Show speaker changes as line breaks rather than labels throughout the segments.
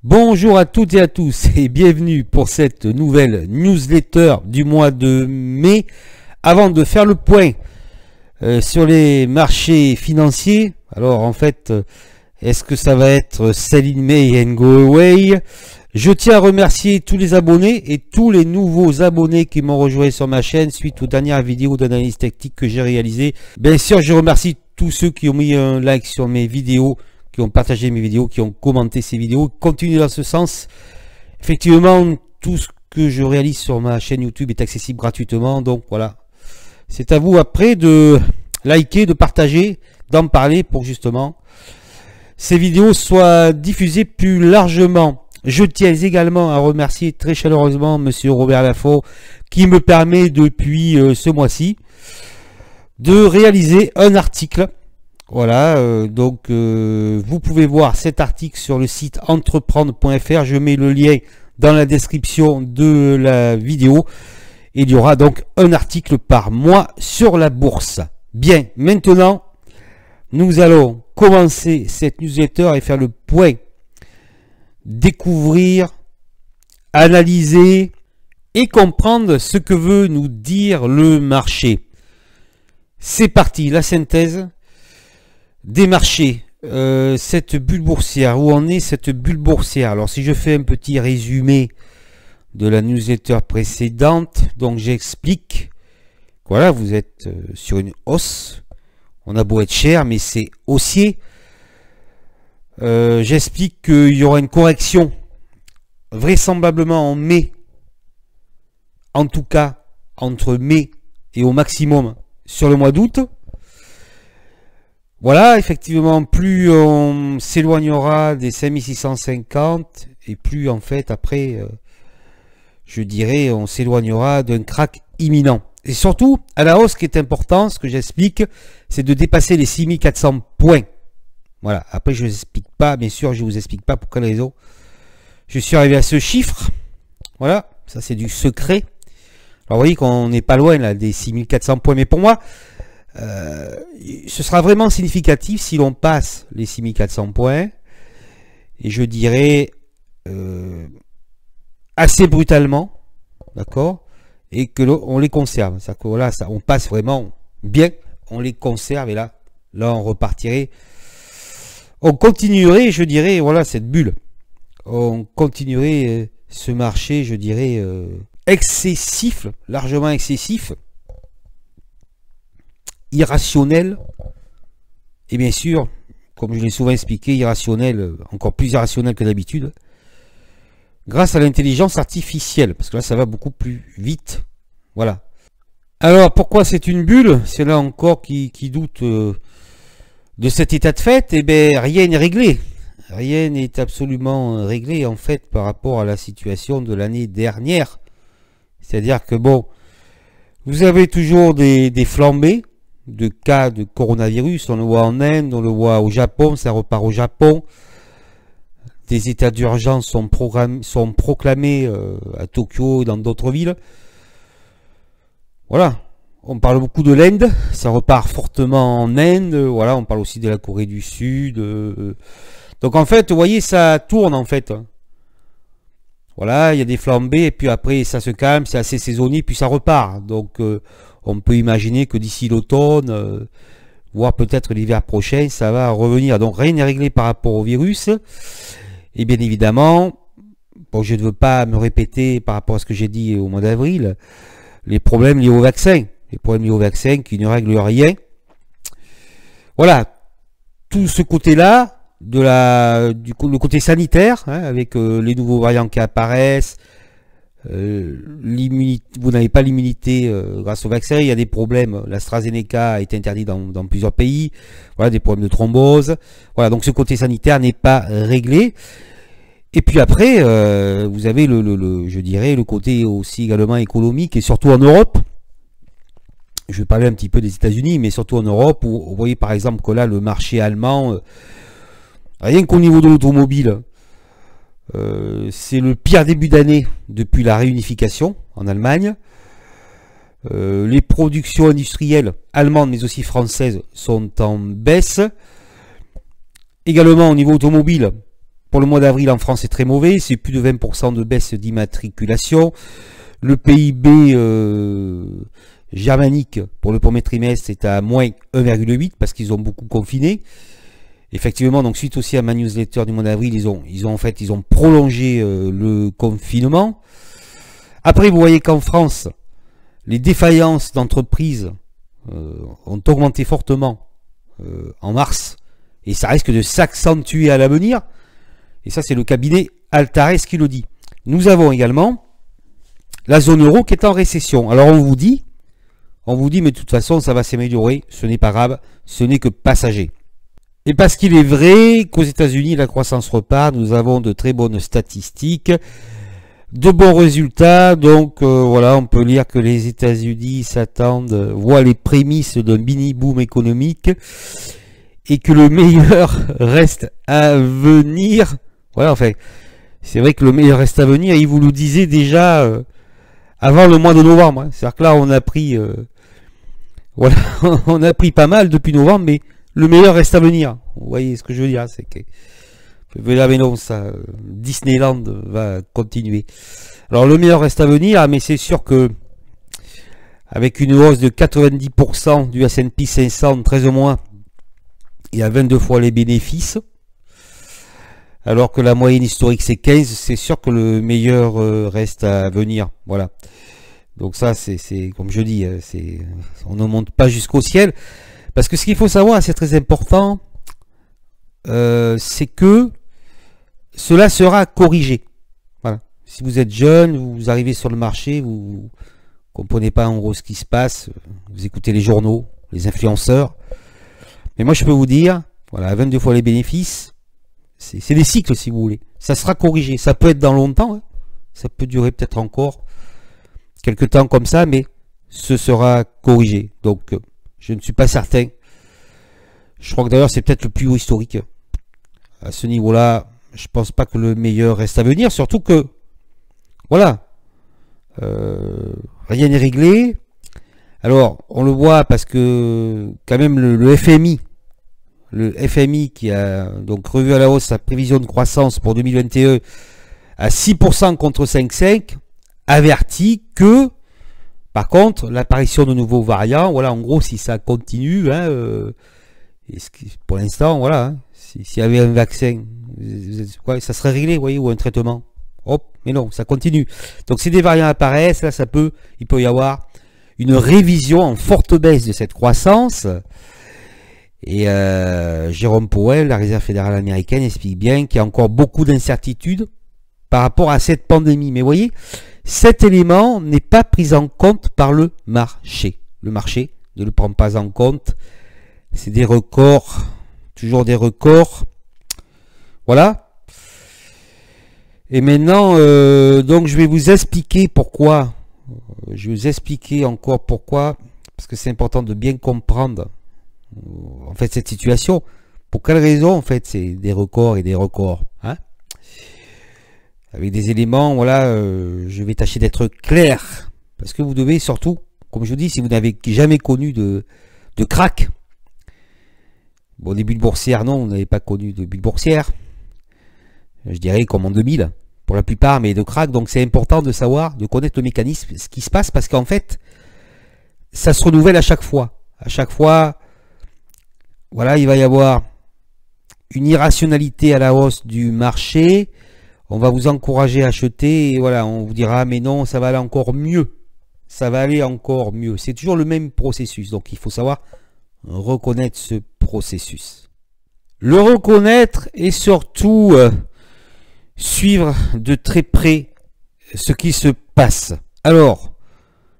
Bonjour à toutes et à tous et bienvenue pour cette nouvelle newsletter du mois de mai. Avant de faire le point sur les marchés financiers, alors en fait, est-ce que ça va être sell in May and go away? Je tiens à remercier tous les abonnés et tous les nouveaux abonnés qui m'ont rejoint sur ma chaîne suite aux dernières vidéos d'analyse technique que j'ai réalisées. Bien sûr, je remercie tous ceux qui ont mis un like sur mes vidéos, qui ont partagé mes vidéos, qui ont commenté ces vidéos. Continuez dans ce sens. Effectivement, tout ce que je réalise sur ma chaîne YouTube est accessible gratuitement. Donc voilà, c'est à vous après de liker, de partager, d'en parler pour justement ces vidéos soient diffusées plus largement. Je tiens également à remercier très chaleureusement Monsieur Robert Laffont qui me permet depuis ce mois-ci de réaliser un article. Voilà, donc vous pouvez voir cet article sur le site entreprendre.fr. Je mets le lien dans la description de la vidéo. Il y aura donc un article par mois sur la bourse. Bien, maintenant, nous allons commencer cette newsletter et faire le point. Découvrir, analyser et comprendre ce que veut nous dire le marché. C'est parti, la synthèse des marchés, cette bulle boursière, où en est cette bulle boursière? Alors si je fais un petit résumé de la newsletter précédente, donc j'explique, voilà, vous êtes sur une hausse, on a beau être cher, mais c'est haussier. J'explique qu'il y aura une correction vraisemblablement en mai, en tout cas entre mai et au maximum sur le mois d'août. Voilà, effectivement, plus on s'éloignera des 5650 et plus en fait après, je dirais, on s'éloignera d'un crack imminent. Et surtout, à la hausse, ce qui est important, ce que j'explique, c'est de dépasser les 6400 points. Voilà, après je ne vous explique pas, bien sûr, je ne vous explique pas pour quelle raison je suis arrivé à ce chiffre. Voilà, ça c'est du secret. Alors vous voyez qu'on n'est pas loin là des 6400 points, mais pour moi, ce sera vraiment significatif si l'on passe les 6400 points, et je dirais assez brutalement, d'accord, et que on les conserve. C'est-à-dire que voilà, ça, on passe vraiment bien, on les conserve, et là on repartirait. On continuerait, je dirais, voilà, cette bulle. On continuerait ce marché, je dirais, excessif, largement excessif, irrationnel, et bien sûr, comme je l'ai souvent expliqué, irrationnel, encore plus irrationnel que d'habitude, grâce à l'intelligence artificielle, parce que là, ça va beaucoup plus vite. Voilà. Alors, pourquoi c'est une bulle? C'est là encore qui doute de cet état de fait. Eh bien, rien n'est réglé. Rien n'est absolument réglé, en fait, par rapport à la situation de l'année dernière. C'est-à-dire que, bon, vous avez toujours des flambées de cas de coronavirus. On le voit en Inde, on le voit au Japon, ça repart au Japon. Des états d'urgence sont proclamés à Tokyo et dans d'autres villes. Voilà. On parle beaucoup de l'Inde, ça repart fortement en Inde, voilà, on parle aussi de la Corée du Sud. Donc en fait, vous voyez, ça tourne en fait. Voilà, il y a des flambées, et puis après ça se calme, c'est assez saisonnier, puis ça repart. Donc on peut imaginer que d'ici l'automne, voire peut-être l'hiver prochain, ça va revenir. Donc rien n'est réglé par rapport au virus. Et bien évidemment, bon, je ne veux pas me répéter par rapport à ce que j'ai dit au mois d'avril, les problèmes liés au vaccin. Les problèmes liés au vaccin qui ne règlent rien. Voilà, tout ce côté-là, le côté sanitaire, hein, avec les nouveaux variants qui apparaissent, vous n'avez pas l'immunité grâce au vaccin, il y a des problèmes, l'AstraZeneca est interdit dans plusieurs pays, voilà, des problèmes de thrombose, voilà, donc ce côté sanitaire n'est pas réglé. Et puis après, vous avez je dirais, le côté aussi également économique, et surtout en Europe. Je vais parler un petit peu des États-Unis, mais surtout en Europe, où vous voyez par exemple que là, le marché allemand, rien qu'au niveau de l'automobile, c'est le pire début d'année depuis la réunification en Allemagne. Les productions industrielles allemandes, mais aussi françaises, sont en baisse. Également au niveau automobile, pour le mois d'avril en France, c'est très mauvais. C'est plus de 20% de baisse d'immatriculation. Le PIB germanique pour le premier trimestre est à moins 1,8 parce qu'ils ont beaucoup confiné. Effectivement, donc suite aussi à ma newsletter du mois d'avril, ils ont prolongé le confinement. Après, vous voyez qu'en France, les défaillances d'entreprises ont augmenté fortement en mars, et ça risque de s'accentuer à l'avenir. Et ça, c'est le cabinet Altares qui le dit. Nous avons également la zone euro qui est en récession. Alors on vous dit, mais de toute façon, ça va s'améliorer. Ce n'est pas grave, ce n'est que passager. Et parce qu'il est vrai qu'aux États-Unis, la croissance repart, nous avons de très bonnes statistiques, de bons résultats. Donc voilà, on peut lire que les États-Unis voient les prémices d'un mini-boom économique et que le meilleur reste à venir. Voilà, enfin, c'est vrai que le meilleur reste à venir. Il vous le disait déjà avant le mois de novembre. Hein. C'est-à-dire que là, on a pris, voilà, on a pris pas mal depuis novembre, mais le meilleur reste à venir. Vous voyez ce que je veux dire, c'est que mais non, ça, Disneyland va continuer. Alors le meilleur reste à venir, mais c'est sûr que avec une hausse de 90% du S&P 500, 13 mois, il y a 22 fois les bénéfices. Alors que la moyenne historique c'est 15, c'est sûr que le meilleur reste à venir. Voilà. Donc ça, c'est comme je dis, on ne monte pas jusqu'au ciel. Parce que ce qu'il faut savoir, c'est très important, c'est que cela sera corrigé. Voilà. Si vous êtes jeune, vous arrivez sur le marché, vous ne comprenez pas en gros ce qui se passe, vous écoutez les journaux, les influenceurs. Mais moi, je peux vous dire, voilà, 22 fois les bénéfices, c'est des cycles si vous voulez. Ça sera corrigé. Ça peut être dans longtemps, hein. Ça peut durer peut-être encore quelques temps comme ça, mais ce sera corrigé. Donc, je ne suis pas certain. Je crois que d'ailleurs, c'est peut-être le plus haut historique. À ce niveau-là, je pense pas que le meilleur reste à venir. Surtout que, voilà, rien n'est réglé. Alors, on le voit parce que, quand même, le FMI qui a donc revu à la hausse sa prévision de croissance pour 2021 à 6% contre 5,5, avertit que, par contre, l'apparition de nouveaux variants, voilà, en gros, si ça continue, hein, pour l'instant, voilà, hein, s'il y avait un vaccin, ouais, ça serait réglé, vous voyez, ou un traitement. Hop, mais non, ça continue. Donc, si des variants apparaissent, là, il peut y avoir une révision en forte baisse de cette croissance. Et Jérôme Powell, la Réserve fédérale américaine, explique bien qu'il y a encore beaucoup d'incertitudes par rapport à cette pandémie. Mais vous voyez, cet élément n'est pas pris en compte par le marché. Le marché ne le prend pas en compte. C'est des records, toujours des records. Voilà. Et maintenant, donc je vais vous expliquer pourquoi. Je vais vous expliquer encore pourquoi. Parce que c'est important de bien comprendre en fait cette situation. Pour quelle raison en fait c'est des records et des records, hein, avec des éléments, voilà, je vais tâcher d'être clair, parce que vous devez surtout, comme je vous dis, si vous n'avez jamais connu de crack, bon, des bulles boursières, non, vous n'avez pas connu de bulles boursières, je dirais comme en 2000 pour la plupart, mais de crack, donc c'est important de savoir, de connaître le mécanisme, ce qui se passe, parce qu'en fait ça se renouvelle à chaque fois, voilà, il va y avoir une irrationalité à la hausse du marché. On va vous encourager à acheter. Et voilà, on vous dira, mais non, ça va aller encore mieux. Ça va aller encore mieux. C'est toujours le même processus. Donc, il faut savoir reconnaître ce processus. Le reconnaître et surtout suivre de très près ce qui se passe. Alors,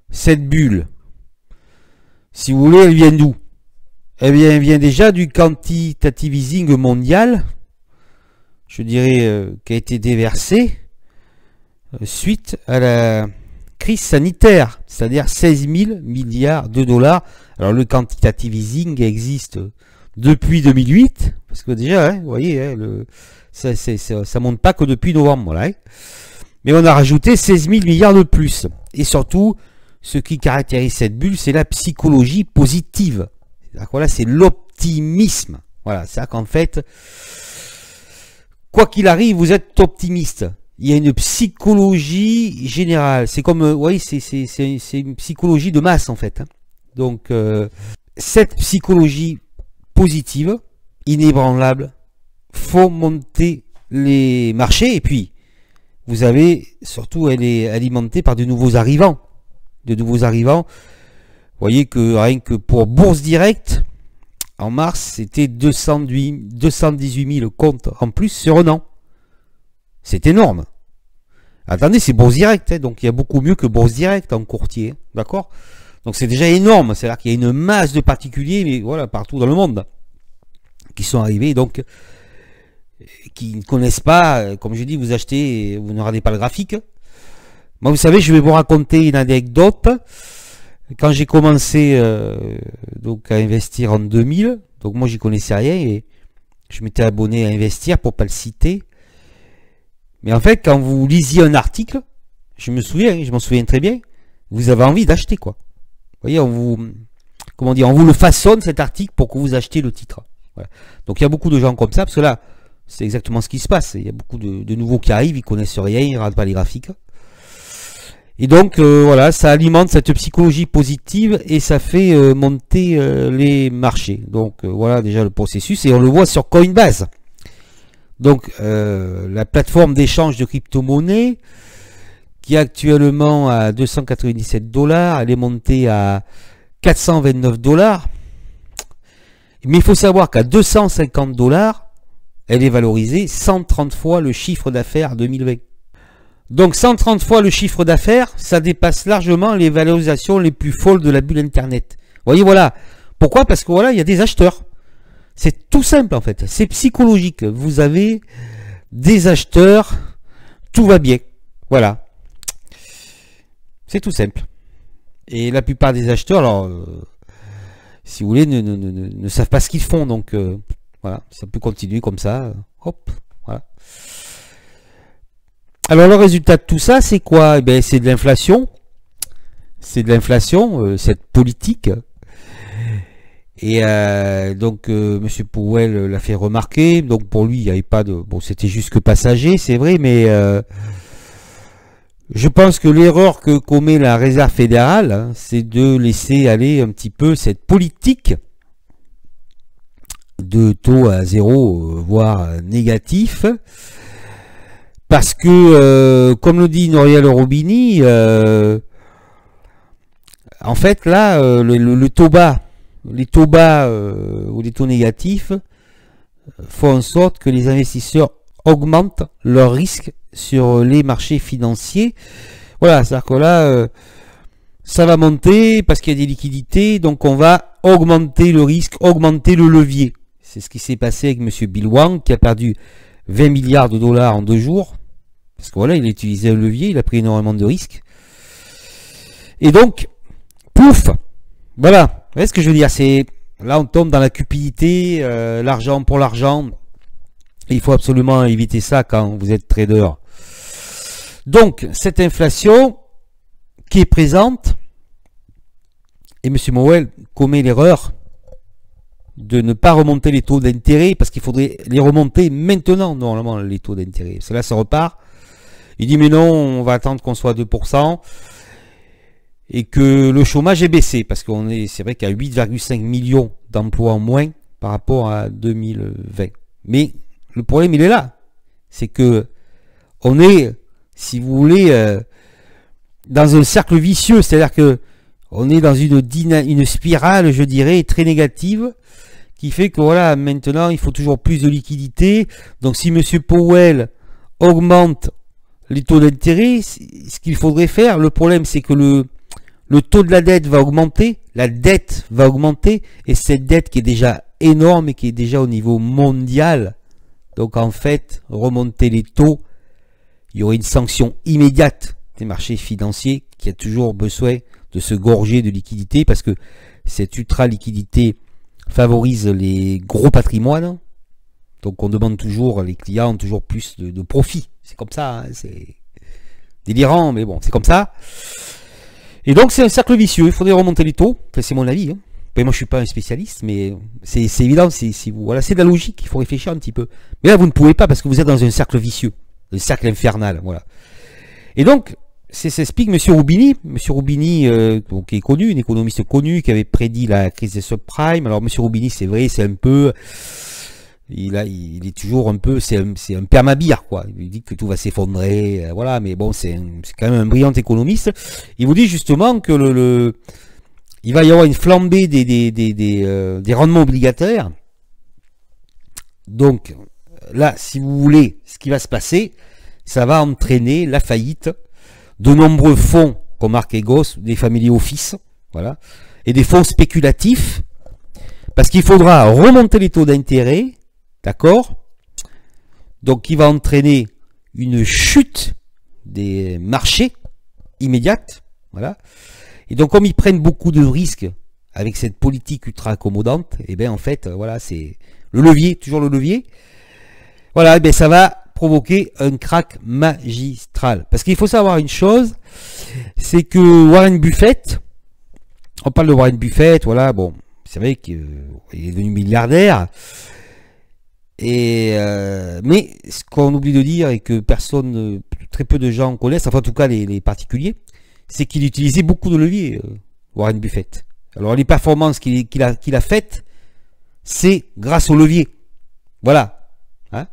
cette bulle, si vous voulez, elle vient d'où? Eh bien, elle vient déjà du quantitative easing mondial, je dirais, qui a été déversé suite à la crise sanitaire, c'est-à-dire 16 000 milliards de dollars. Alors, le quantitative easing existe depuis 2008, parce que déjà, hein, vous voyez, hein, ça monte pas que depuis novembre, voilà, hein. Mais on a rajouté 16 000 milliards de plus. Et surtout, ce qui caractérise cette bulle, c'est la psychologie positive. Voilà, c'est l'optimisme. Voilà, c'est-à-dire qu'en fait, quoi qu'il arrive, vous êtes optimiste. Il y a une psychologie générale. C'est comme, oui, c'est une psychologie de masse en fait. Donc, cette psychologie positive, inébranlable, faut monter les marchés. Et puis, vous avez, surtout, elle est alimentée par de nouveaux arrivants. Vous voyez que rien que pour Bourse Direct, en mars, c'était 218 000 comptes en plus sur un an. C'est énorme. Attendez, c'est Bourse Direct, hein, donc il y a beaucoup mieux que Bourse Direct en courtier, hein, d'accord? Donc c'est déjà énorme, c'est-à-dire qu'il y a une masse de particuliers, mais voilà, partout dans le monde, qui sont arrivés, donc qui ne connaissent pas, comme je dis, vous achetez, vous ne regardez pas le graphique. Moi, vous savez, je vais vous raconter une anecdote. Quand j'ai commencé donc à investir en 2000, donc moi j'y connaissais rien et je m'étais abonné à Investir pour pas le citer. Mais en fait, quand vous lisiez un article, je m'en souviens très bien, vous avez envie d'acheter quoi. Vous voyez, on vous le façonne cet article pour que vous achetiez le titre. Voilà. Donc il y a beaucoup de gens comme ça, parce que là, c'est exactement ce qui se passe. Il y a beaucoup de nouveaux qui arrivent, ils connaissent rien, ils ne regardent pas les graphiques. Et donc voilà, ça alimente cette psychologie positive et ça fait monter les marchés. Donc voilà déjà le processus et on le voit sur Coinbase. Donc la plateforme d'échange de crypto-monnaies qui est actuellement à 297 $, elle est montée à 429 $. Mais il faut savoir qu'à 250 $, elle est valorisée 130 fois le chiffre d'affaires 2020. Donc 130 fois le chiffre d'affaires, ça dépasse largement les valorisations les plus folles de la bulle Internet. Vous voyez, voilà. Pourquoi? Parce que voilà, il y a des acheteurs. C'est tout simple en fait. C'est psychologique. Vous avez des acheteurs, tout va bien. Voilà. C'est tout simple. Et la plupart des acheteurs, alors, si vous voulez, ne savent pas ce qu'ils font. Donc voilà, ça peut continuer comme ça. Hop, voilà. Alors le résultat de tout ça, c'est quoi? Eh bien, c'est de l'inflation. C'est de l'inflation, cette politique. Et donc Monsieur Powell l'a fait remarquer. Donc pour lui, il n'y avait pas de... Bon, c'était juste que passager, c'est vrai, mais je pense que l'erreur que commet la Réserve fédérale, hein, c'est de laisser aller un petit peu cette politique de taux à zéro, voire négatif. Parce que, comme le dit Nouriel Roubini, en fait, là, le taux bas, les taux bas ou les taux négatifs font en sorte que les investisseurs augmentent leur risque sur les marchés financiers. Voilà, c'est-à-dire que là, ça va monter parce qu'il y a des liquidités, donc on va augmenter le risque, augmenter le levier. C'est ce qui s'est passé avec M. Bill Hwang qui a perdu 20 milliards de dollars en 2 jours. Parce que voilà, il a utilisé un levier, il a pris énormément de risques. Et donc, pouf, voilà. Vous voyez ce que je veux dire? C'est là, on tombe dans la cupidité, l'argent pour l'argent. Il faut absolument éviter ça quand vous êtes trader. Donc, cette inflation qui est présente, et M. Powell commet l'erreur de ne pas remonter les taux d'intérêt, parce qu'il faudrait les remonter maintenant, normalement, les taux d'intérêt. Parce que là, ça repart. Il dit, mais non, on va attendre qu'on soit à 2%, et que le chômage est baissé, parce qu'on est, c'est vrai qu'il y a 8,5 millions d'emplois en moins par rapport à 2020. Mais le problème, il est là. C'est que on est, si vous voulez, dans un cercle vicieux, c'est-à-dire que on est dans une spirale, je dirais, très négative, qui fait que voilà, maintenant, il faut toujours plus de liquidités. Donc, si M. Powell augmente les taux d'intérêt, ce qu'il faudrait faire, le problème, c'est que le taux de la dette va augmenter, la dette va augmenter, et cette dette qui est déjà énorme et qui est déjà au niveau mondial, donc en fait, remonter les taux, il y aurait une sanction immédiate des marchés financiers qui a toujours besoin de se gorger de liquidité, parce que cette ultra-liquidité favorise les gros patrimoines, donc on demande toujours, les clients ont toujours plus de profit. C'est comme ça, hein, c'est délirant, mais bon, c'est comme ça. Et donc c'est un cercle vicieux, il faudrait remonter les taux, enfin, c'est mon avis, hein. Moi, je suis pas un spécialiste, mais c'est évident, voilà, c'est de la logique, il faut réfléchir un petit peu. Mais là, vous ne pouvez pas parce que vous êtes dans un cercle vicieux, un cercle infernal, voilà. Et donc, s'explique M. Roubini, qui est connu, un économiste connu, qui avait prédit la crise des subprimes. Alors, M. Roubini, c'est vrai, c'est un peu, il est toujours un peu, c'est un permabire, quoi. Il dit que tout va s'effondrer, voilà, mais bon, c'est quand même un brillant économiste. Il vous dit justement que il va y avoir une flambée des rendements obligataires. Donc, là, si vous voulez, ce qui va se passer, ça va entraîner la faillite de nombreux fonds comme Archegos, des family office, voilà, et des fonds spéculatifs, parce qu'il faudra remonter les taux d'intérêt, d'accord? Donc, qui va entraîner une chute des marchés immédiate, voilà. Et donc, comme ils prennent beaucoup de risques avec cette politique ultra accommodante, et bien en fait, voilà, c'est le levier, toujours le levier. Voilà, et bien ça va provoquer un crack magistral. Parce qu'il faut savoir une chose, c'est que Warren Buffett, on parle de Warren Buffett, voilà, bon, c'est vrai qu'il est devenu milliardaire, mais ce qu'on oublie de dire et que très peu de gens connaissent, enfin en tout cas les particuliers, c'est qu'il utilisait beaucoup de leviers, Warren Buffett. Alors les performances qu'il a faites, c'est grâce au levier. Voilà. Hein.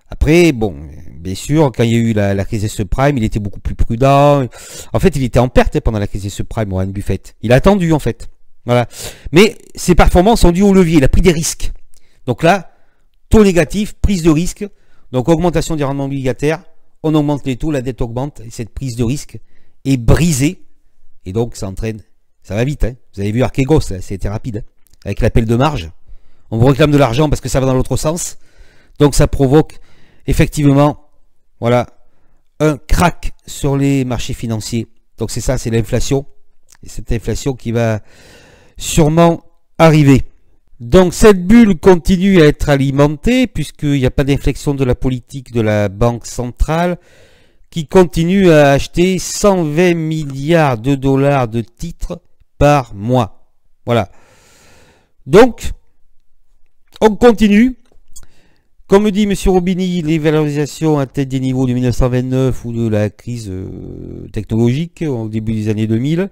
Après, bon, bien sûr, quand il y a eu la crise des subprimes, il était beaucoup plus prudent. En fait, il était en perte pendant la crise des subprimes, Warren Buffett. Il a attendu, en fait. Voilà. Mais ses performances sont dues au levier. Il a pris des risques. Donc là, taux négatif, prise de risque. Donc augmentation des rendements obligataires. On augmente les taux, la dette augmente. Et cette prise de risque est brisée. Et donc, ça entraîne... Ça va vite. Hein. Vous avez vu Archegos, c'était rapide. Hein. Avec l'appel de marge. On vous réclame de l'argent parce que ça va dans l'autre sens. Donc ça provoque effectivement, voilà, un crack sur les marchés financiers. Donc c'est ça, c'est l'inflation. Et cette inflation qui va sûrement arriver. Donc cette bulle continue à être alimentée puisqu'il n'y a pas d'inflexion de la politique de la Banque centrale qui continue à acheter 120 milliards de dollars de titres par mois. Voilà. Donc, on continue. Comme dit M. Roubini, les valorisations atteignent des niveaux de 1929 ou de la crise technologique au début des années 2000.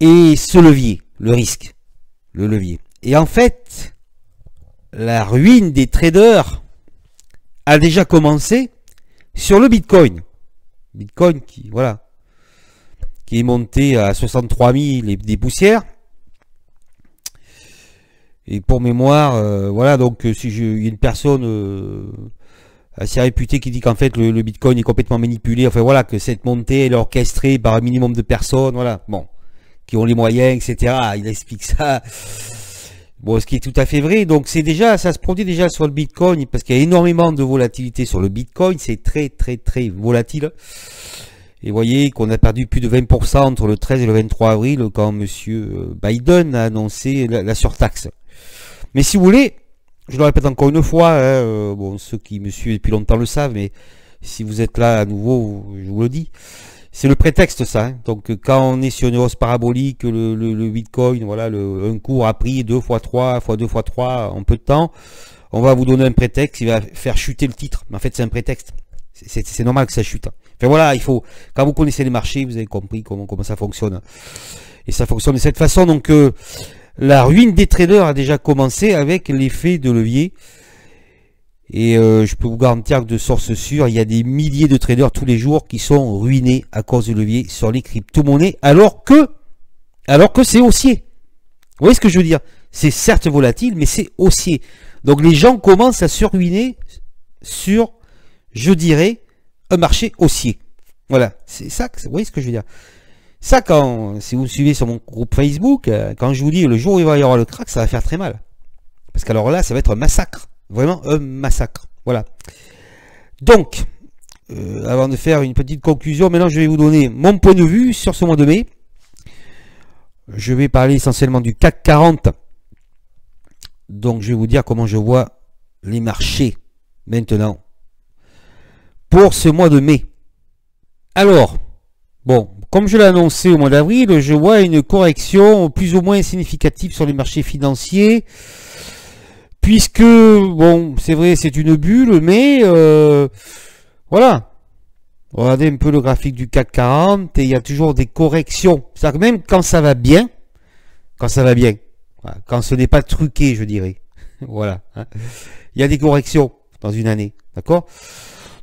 Et ce levier, le risque, le levier. Et en fait, la ruine des traders a déjà commencé sur le Bitcoin. Bitcoin qui, voilà, qui est monté à 63 000 et des poussières. Et pour mémoire, voilà, donc si il y a une personne assez réputée qui dit qu'en fait le Bitcoin est complètement manipulé, enfin voilà, que cette montée elle est orchestrée par un minimum de personnes, voilà, bon, qui ont les moyens, etc. Il explique ça. Bon, ce qui est tout à fait vrai. Donc c'est déjà, ça se produit déjà sur le Bitcoin parce qu'il y a énormément de volatilité sur le Bitcoin, c'est très très très volatile. Et vous voyez qu'on a perdu plus de 20% entre le 13 et le 23 avril quand monsieur Biden a annoncé la surtaxe. Mais si vous voulez, je le répète encore une fois, hein, bon, ceux qui me suivent depuis longtemps le savent, mais si vous êtes là à nouveau, je vous le dis, c'est le prétexte ça. Hein. Donc quand on est sur une hausse parabolique, le Bitcoin, voilà, un cours a pris 2 fois 3 fois 2 fois 3 en peu de temps, on va vous donner un prétexte qui va faire chuter le titre. Mais en fait c'est un prétexte. C'est normal que ça chute. Enfin voilà, il faut, quand vous connaissez les marchés, vous avez compris comment ça fonctionne. Et ça fonctionne de cette façon. Donc la ruine des traders a déjà commencé avec l'effet de levier. Et je peux vous garantir que de source sûre, il y a des milliers de traders tous les jours qui sont ruinés à cause du levier sur les crypto-monnaies, alors que c'est haussier. Vous voyez ce que je veux dire? C'est certes volatile, mais c'est haussier. Donc les gens commencent à se ruiner sur, je dirais, un marché haussier. Voilà, c'est ça, vous voyez ce que je veux dire? Ça, si vous me suivez sur mon groupe Facebook, quand je vous dis le jour où il va y avoir le crack, ça va faire très mal. Parce qu'alors là, ça va être un massacre. Vraiment un massacre. Voilà. Donc, avant de faire une petite conclusion, maintenant je vais vous donner mon point de vue sur ce mois de mai. Je vais parler essentiellement du CAC 40. Donc je vais vous dire comment je vois les marchés maintenant pour ce mois de mai. Alors, bon, comme je l'ai annoncé au mois d'avril, je vois une correction plus ou moins significative sur les marchés financiers, puisque, bon, c'est vrai, c'est une bulle, mais voilà. Regardez un peu le graphique du CAC 40, et il y a toujours des corrections. C'est-à-dire que même quand ça va bien, voilà, quand ce n'est pas truqué, je dirais, voilà, hein, il y a des corrections dans une année, d'accord?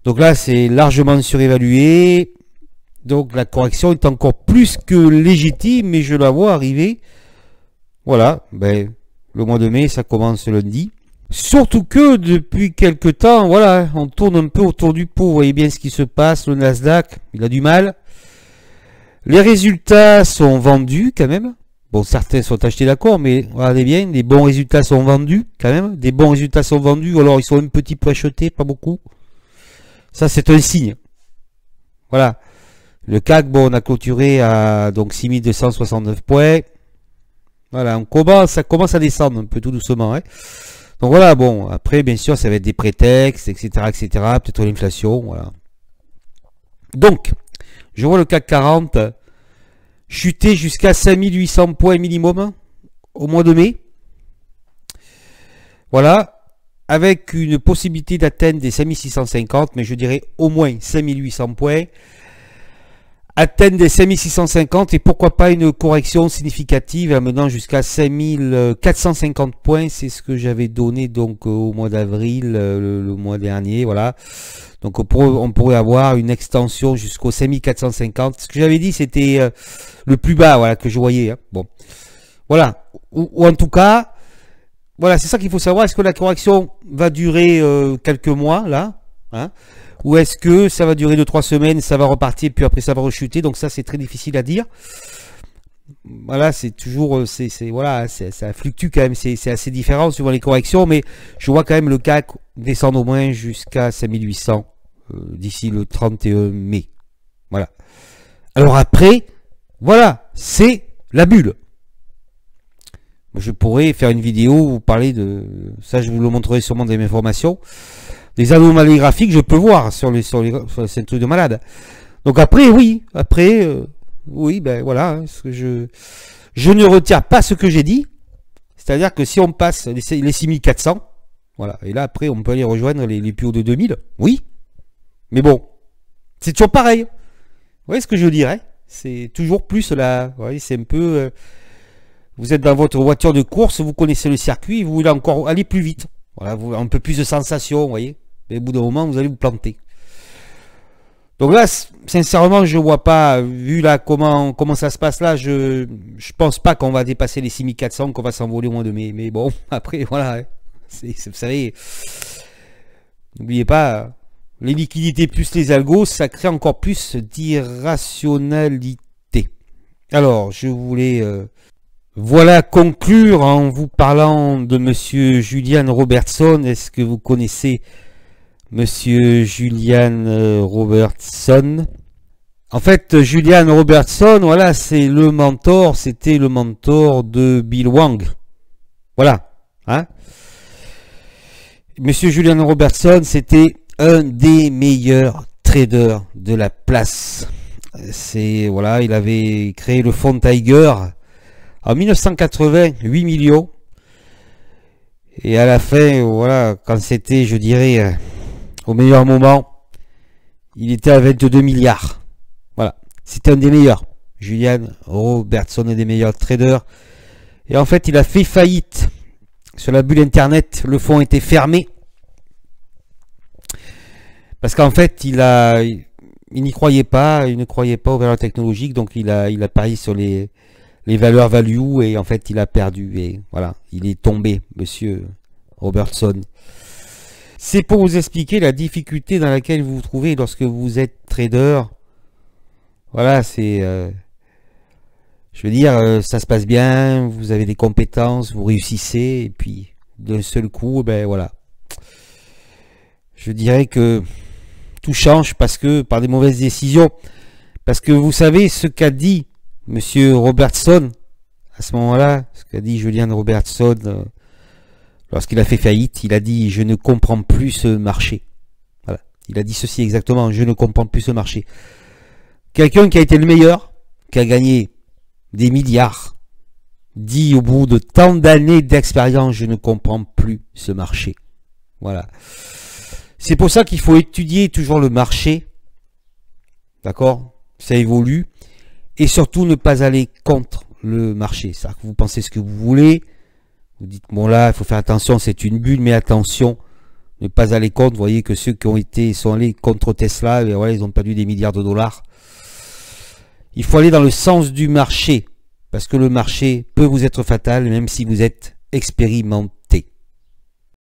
Donc là, c'est largement surévalué. Donc la correction est encore plus que légitime, mais je la vois arriver. Voilà, ben, le mois de mai, ça commence lundi. Surtout que depuis quelque temps, voilà, on tourne un peu autour du pot. Vous voyez bien ce qui se passe. Le Nasdaq, il a du mal. Les résultats sont vendus quand même. Bon, certains sont achetés, d'accord, mais regardez bien, les bons résultats sont vendus quand même. Des bons résultats sont vendus, alors ils sont un petit peu achetés, pas beaucoup. Ça, c'est un signe. Voilà. Le CAC, bon, on a clôturé à donc 6269 points. Voilà, ça commence à descendre un peu tout doucement. Hein. Donc voilà, bon, après, bien sûr, ça va être des prétextes, etc., etc., peut-être l'inflation, voilà. Donc, je vois le CAC 40 chuter jusqu'à 5800 points minimum au mois de mai. Voilà, avec une possibilité d'atteindre des 5650, mais je dirais au moins 5800 points. Atteindre des 5650 et pourquoi pas une correction significative amenant jusqu'à 5450 points, c'est ce que j'avais donné donc au mois d'avril, le mois dernier, voilà. Donc on pourrait avoir une extension jusqu'au 5450. Ce que j'avais dit, c'était le plus bas, voilà, que je voyais. Hein. Bon, voilà. Ou en tout cas, voilà, c'est ça qu'il faut savoir. Est-ce que la correction va durer quelques mois là, hein, ou est-ce que ça va durer 2-3 semaines, ça va repartir, puis après ça va rechuter. Donc ça, c'est très difficile à dire. Voilà, c'est toujours, voilà, ça fluctue quand même. C'est assez différent suivant les corrections, mais je vois quand même le CAC descendre au moins jusqu'à 5800 d'ici le 31 mai. Voilà. Alors après, voilà, c'est la bulle. Je pourrais faire une vidéo où vous parler de ça, je vous le montrerai sûrement dans mes formations. Des anomalies graphiques, je peux voir c'est un truc de malade. Donc après, oui, oui, ben voilà, hein, ce que je ne retire pas ce que j'ai dit. C'est-à-dire que si on passe les 6400, voilà, et là après on peut aller rejoindre les plus hauts de 2000, oui. Mais bon, c'est toujours pareil. Vous voyez ce que je dirais? C'est toujours plus là, vous voyez, c'est un peu... vous êtes dans votre voiture de course, vous connaissez le circuit, vous voulez encore aller plus vite. Voilà, un peu plus de sensations, vous voyez. Mais au bout d'un moment, vous allez vous planter. Donc là, sincèrement, je vois pas, vu là comment ça se passe là, je pense pas qu'on va dépasser les 6400, qu'on va s'envoler au mois de mai. Mais bon, après, voilà. Hein. Vous savez, n'oubliez pas, les liquidités plus les algos, ça crée encore plus d'irrationalité. Alors, je voulais... voilà, conclure en vous parlant de monsieur Julian Robertson. Est-ce que vous connaissez monsieur Julian Robertson? En fait, Julian Robertson, voilà, c'était le mentor de Bill Wang. Voilà, hein. Monsieur Julian Robertson, c'était un des meilleurs traders de la place. Voilà, il avait créé le fonds Tiger en 1980, 8 millions. Et à la fin, voilà, quand c'était, je dirais, au meilleur moment, il était à 22 milliards. Voilà, c'était un des meilleurs. Julian Robertson, un des meilleurs traders. Et en fait, il a fait faillite sur la bulle Internet. Le fonds était fermé. Parce qu'en fait, il n'y croyait pas, il ne croyait pas aux valeurs technologiques. Donc, il a parié sur les valeurs value et en fait il a perdu et voilà, il est tombé, monsieur Robertson. C'est pour vous expliquer la difficulté dans laquelle vous vous trouvez lorsque vous êtes trader. Voilà, c'est je veux dire, ça se passe bien, vous avez des compétences, vous réussissez et puis d'un seul coup, ben voilà, je dirais que tout change parce que par des mauvaises décisions, parce que vous savez ce qu'a dit monsieur Robertson, à ce moment-là, ce qu'a dit Julian Robertson, lorsqu'il a fait faillite, il a dit « Je ne comprends plus ce marché ». Voilà, il a dit ceci exactement « Je ne comprends plus ce marché ». Quelqu'un qui a été le meilleur, qui a gagné des milliards, dit au bout de tant d'années d'expérience, je ne comprends plus ce marché. Voilà. C'est pour ça qu'il faut étudier toujours le marché. D'accord? Ça évolue. Et surtout ne pas aller contre le marché. C'est-à-dire que vous pensez ce que vous voulez. Vous dites, bon là, il faut faire attention, c'est une bulle, mais attention, ne pas aller contre. Vous voyez que ceux qui sont allés contre Tesla, et voilà, ils ont perdu des milliards de dollars. Il faut aller dans le sens du marché. Parce que le marché peut vous être fatal, même si vous êtes expérimenté.